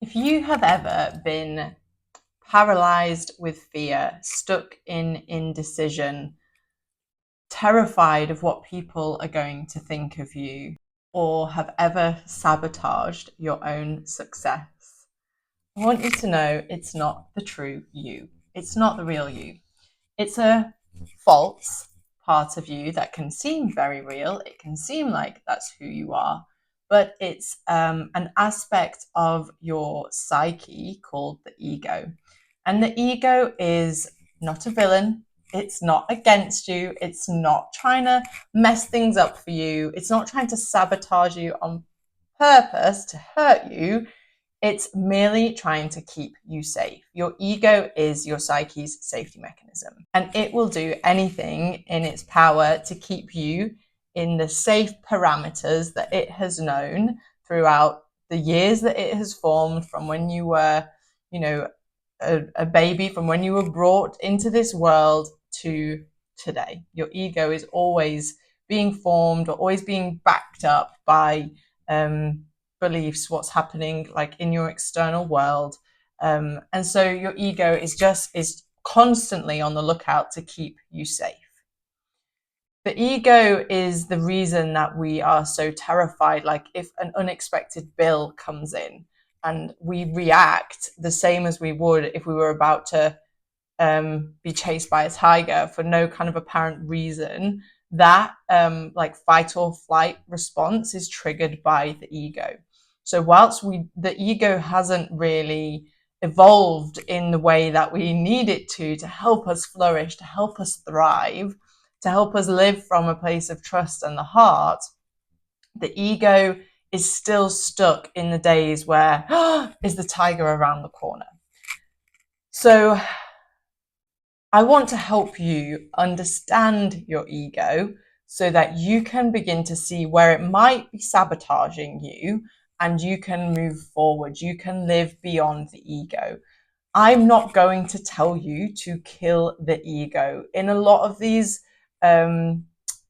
If you have ever been paralyzed with fear, stuck in indecision, terrified of what people are going to think of you, or have ever sabotaged your own success, I want you to know it's not the true you. It's not the real you. It's a false part of you that can seem very real. It can seem like that's who you are, but it's an aspect of your psyche called the ego. And the ego is not a villain. It's not against you. It's not trying to mess things up for you. It's not trying to sabotage you on purpose to hurt you. It's merely trying to keep you safe. Your ego is your psyche's safety mechanism, and it will do anything in its power to keep you in the safe parameters that it has known throughout the years that it has formed from when you were, you know, a baby, from when you were brought into this world to today. Your ego is always being formed or always being backed up by beliefs, what's happening like in your external world. And so your ego is constantly on the lookout to keep you safe. The ego is the reason that we are so terrified. Like if an unexpected bill comes in and we react the same as we would if we were about to be chased by a tiger for no kind of apparent reason, that like fight or flight response is triggered by the ego. So whilst the ego hasn't really evolved in the way that we need it to help us flourish, to help us thrive, to help us live from a place of trust and the heart, the ego is still stuck in the days where, is the tiger around the corner? So I want to help you understand your ego so that you can begin to see where it might be sabotaging you and you can move forward. You can live beyond the ego. I'm not going to tell you to kill the ego. In a lot of these, a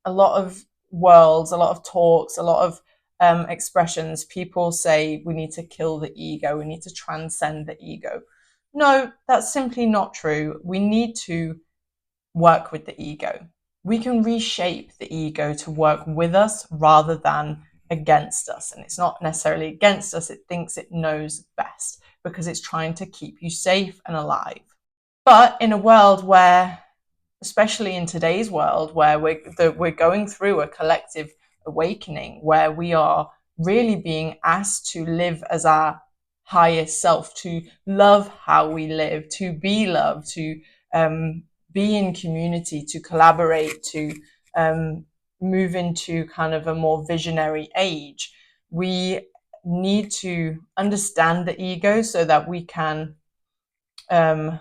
lot of worlds, a lot of talks, a lot of expressions, people say we need to kill the ego, we need to transcend the ego. No, that's simply not true. We need to work with the ego. We can reshape the ego to work with us rather than against us. And it's not necessarily against us, it thinks it knows best because it's trying to keep you safe and alive. But in a world where, especially in today's world, where we're going through a collective awakening, where we are really being asked to live as our highest self, to love how we live, to be loved, to be in community, to collaborate, to move into kind of a more visionary age, we need to understand the ego so that we can so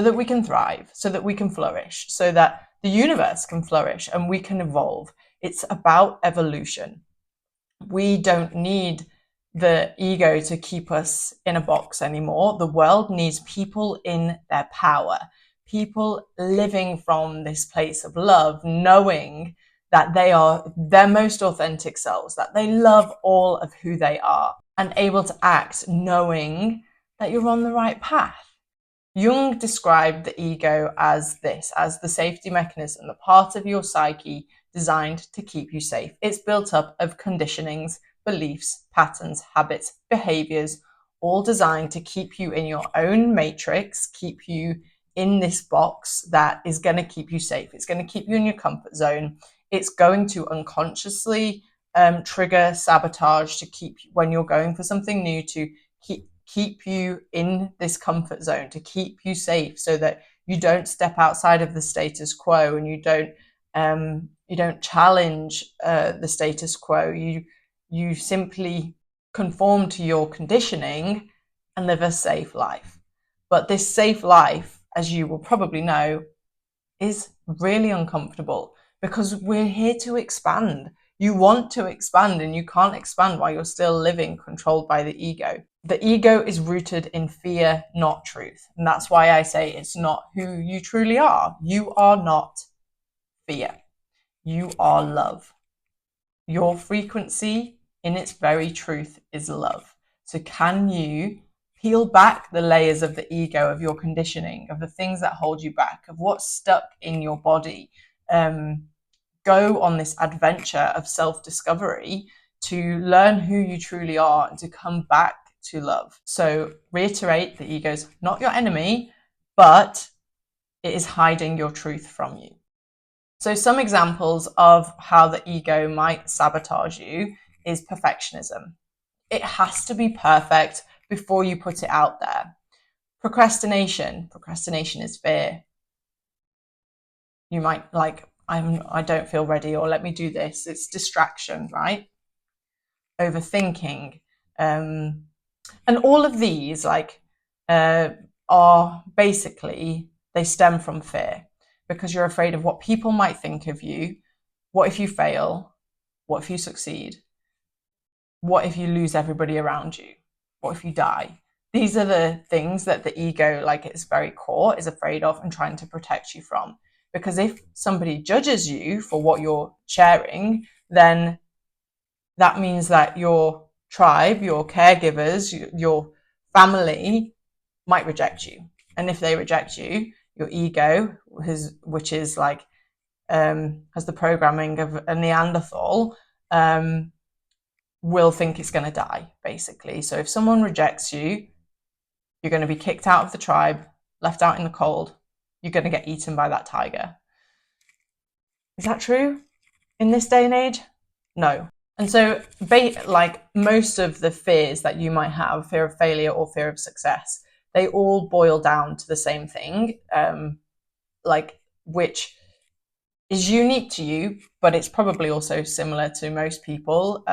that we can thrive, so that we can flourish, so that the universe can flourish and we can evolve. It's about evolution. We don't need the ego to keep us in a box anymore. The world needs people in their power, people living from this place of love, knowing that they are their most authentic selves, that they love all of who they are, and able to act knowing that you're on the right path. Jung described the ego as this, as the safety mechanism, the part of your psyche designed to keep you safe. It's built up of conditionings, beliefs, patterns, habits, behaviors, all designed to keep you in your own matrix, keep you in this box that is going to keep you safe. It's going to keep you in your comfort zone. It's going to unconsciously trigger sabotage to keep, when you're going for something new, to keep you in this comfort zone, to keep you safe so that you don't step outside of the status quo and you don't challenge the status quo. You simply conform to your conditioning and live a safe life. But this safe life, as you will probably know, is really uncomfortable because we're here to expand. You want to expand and you can't expand while you're still living controlled by the ego. The ego is rooted in fear, not truth. And that's why I say it's not who you truly are. You are not fear. You are love. Your frequency in its very truth is love. So can you peel back the layers of the ego, of your conditioning, of the things that hold you back, of what's stuck in your body? Go on this adventure of self-discovery to learn who you truly are and to come back to love. So reiterate, the ego's not your enemy, but it is hiding your truth from you. So some examples of how the ego might sabotage you is perfectionism. It has to be perfect before you put it out there. Procrastination is fear. You might I don't feel ready, or let me do this. It's distraction, right? Overthinking. And all of these are basically, they stem from fear, because you're afraid of what people might think of you. What if you fail? What if you succeed? What if you lose everybody around you? What if you die? These are the things that the ego, like its very core, is afraid of and trying to protect you from. Because if somebody judges you for what you're sharing, then that means that your tribe, your caregivers, your family might reject you. And if they reject you, your ego, which is like has the programming of a Neanderthal, will think it's going to die, basically. So if someone rejects you, you're going to be kicked out of the tribe, left out in the cold. You're going to get eaten by that tiger. Is that true in this day and age? No. And so, like most of the fears that you might have, fear of failure or fear of success, they all boil down to the same thing, which is unique to you, but it's probably also similar to most people,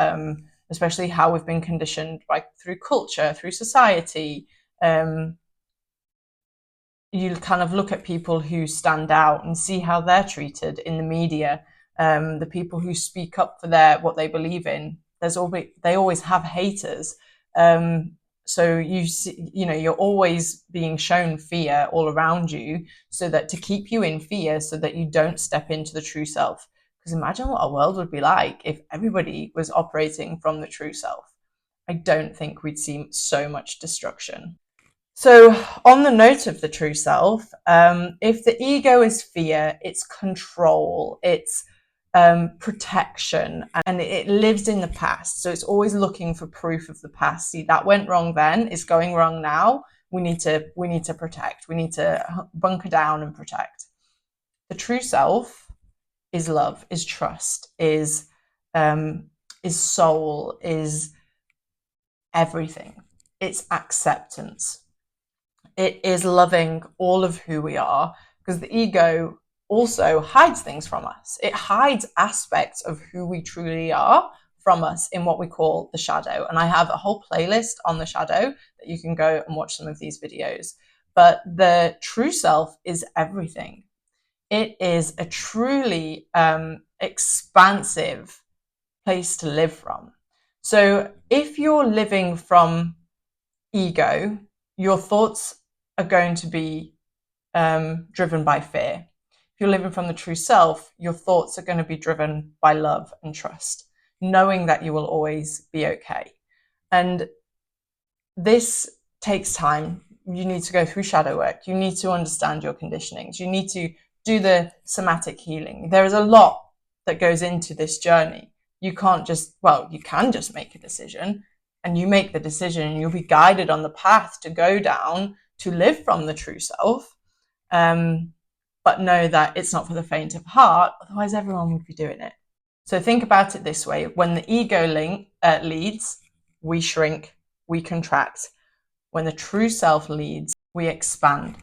especially how we've been conditioned through culture, through society. You kind of look at people who stand out and see how they're treated in the media. The people who speak up for what they believe in, they always have haters. So you're always being shown fear all around you, so that to keep you in fear, so that you don't step into the true self. Because imagine what our world would be like if everybody was operating from the true self. I don't think we'd see so much destruction. So, on the note of the true self, if the ego is fear, it's control, it's protection, and it lives in the past. So it's always looking for proof of the past. See, that went wrong then, it's going wrong now. We need to protect. We need to bunker down and protect. The true self is love, is trust, is soul, is everything. It's acceptance. It is loving all of who we are, because the ego also hides things from us. It hides aspects of who we truly are from us in what we call the shadow. And I have a whole playlist on the shadow that you can go and watch some of these videos. But the true self is everything. It is a truly expansive place to live from. So if you're living from ego, your thoughts are going to be driven by fear. If you're living from the true self, your thoughts are going to be driven by love and trust, knowing that you will always be okay. And this takes time. You need to go through shadow work. You need to understand your conditionings. You need to do the somatic healing. There is a lot that goes into this journey. You can just make a decision, and you make the decision, and you'll be guided on the path to go down to live from the true self. But know that it's not for the faint of heart, otherwise everyone would be doing it. So think about it this way. When the ego leads, we shrink, we contract. When the true self leads, we expand,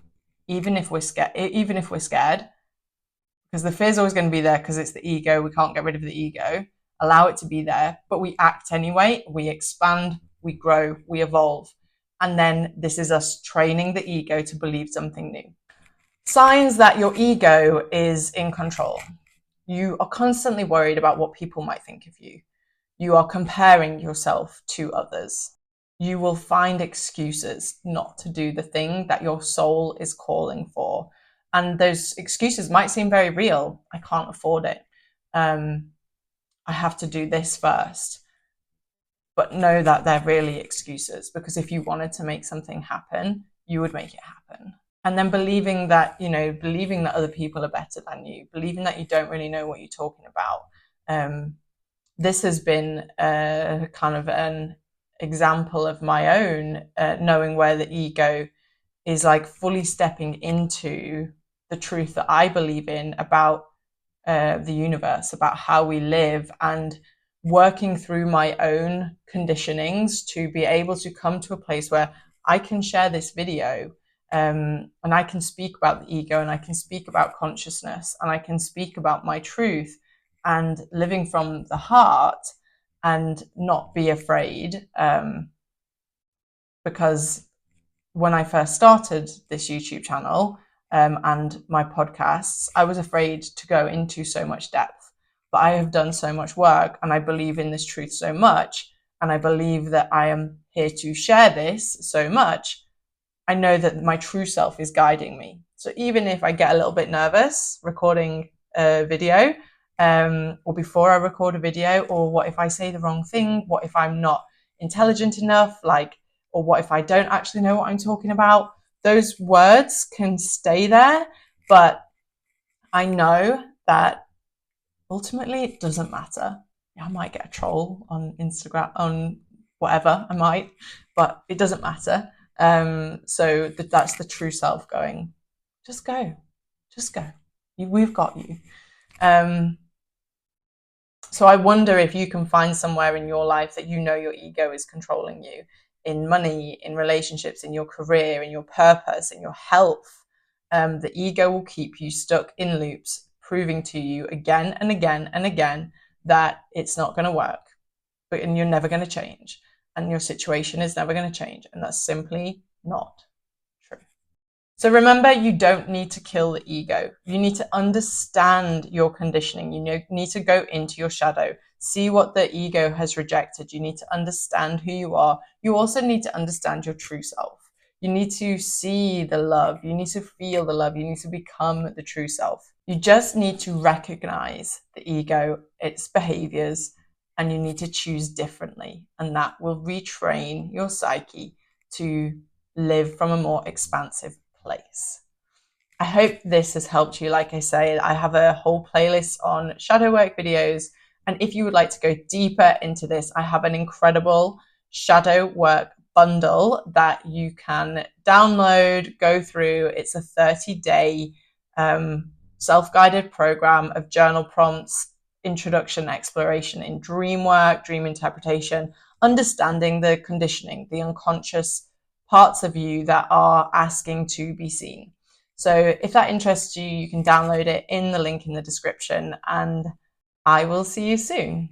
even if we're scared, because the fear is always going to be there, because it's the ego. We can't get rid of the ego. Allow it to be there, but we act anyway. We expand, we grow, we evolve. And then this is us training the ego to believe something new. Signs that your ego is in control. You are constantly worried about what people might think of you. You are comparing yourself to others. You will find excuses not to do the thing that your soul is calling for. And those excuses might seem very real. I can't afford it. I have to do this first. but know that they're really excuses, because if you wanted to make something happen, you would make it happen. And then believing that, believing that other people are better than you, believing that you don't really know what you're talking about. This has been kind of an example of my own knowing where the ego is like fully stepping into the truth that I believe in about the universe, about how we live, and working through my own conditionings to be able to come to a place where I can share this video, and I can speak about the ego, and I can speak about consciousness, and I can speak about my truth and living from the heart and not be afraid. Because when I first started this YouTube channel and my podcasts, I was afraid to go into so much depth. But I have done so much work, and I believe in this truth so much, and I believe that I am here to share this so much. I know that my true self is guiding me. So even if I get a little bit nervous recording a video, or before I record a video, or what if I say the wrong thing? What if I'm not intelligent enough? Or what if I don't actually know what I'm talking about? Those words can stay there, but I know that ultimately it doesn't matter. I might get a troll on Instagram, on whatever I might, but it doesn't matter. So that's the true self going, just go, just go. We've got you. So I wonder if you can find somewhere in your life that your ego is controlling you, in money, in relationships, in your career, in your purpose, in your health. The ego will keep you stuck in loops, proving to you again and again and again that it's not going to work, and you're never going to change, and your situation is never going to change, and that's simply not true. So remember, you don't need to kill the ego. You need to understand your conditioning. You need to go into your shadow, see what the ego has rejected. You need to understand who you are. You also need to understand your true self. You need to see the love. You need to feel the love. You need to become the true self. You just need to recognize the ego, its behaviors, and you need to choose differently. And that will retrain your psyche to live from a more expansive place. I hope this has helped you. Like I say, I have a whole playlist on shadow work videos. And if you would like to go deeper into this, I have an incredible shadow work bundle that you can download, go through. It's a 30-day self-guided program of journal prompts, introduction, exploration in dream work, dream interpretation, understanding the conditioning, the unconscious parts of you that are asking to be seen. So if that interests you, you can download it in the link in the description, and I will see you soon.